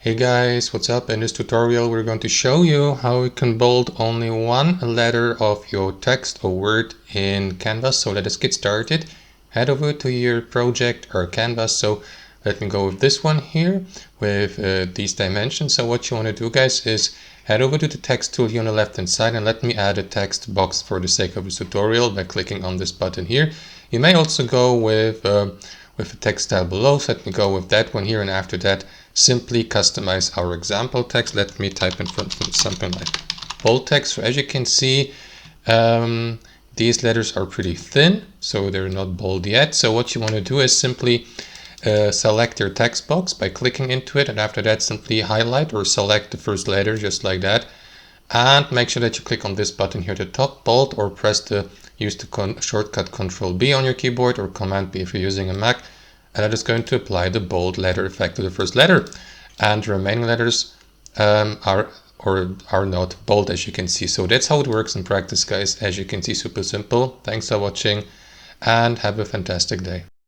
Hey guys, what's up? In this tutorial we're going to show you how you can bold only one letter of your text or word in Canva. So let us get started. Head over to your project or canvas. So let me go with this one here with these dimensions. So what you want to do, guys, is head over to the text tool here on the left hand side and let me add a text box for the sake of this tutorial by clicking on this button here. You may also go with the text style below. So let me go with that one here, and after that simply customize our example text. Let me type in something like bold text. So as you can see, these letters are pretty thin, so they're not bold yet. So what you want to do is simply select your text box by clicking into it, and after that simply highlight or select the first letter just like that, and make sure that you click on this button here at the top, bold, or use the shortcut Control B on your keyboard or Command B if you're using a Mac, and that is going to apply the bold letter effect to the first letter, and the remaining letters are not bold, as you can see. So that's how it works in practice, guys. As you can see, super simple. Thanks for watching and have a fantastic day.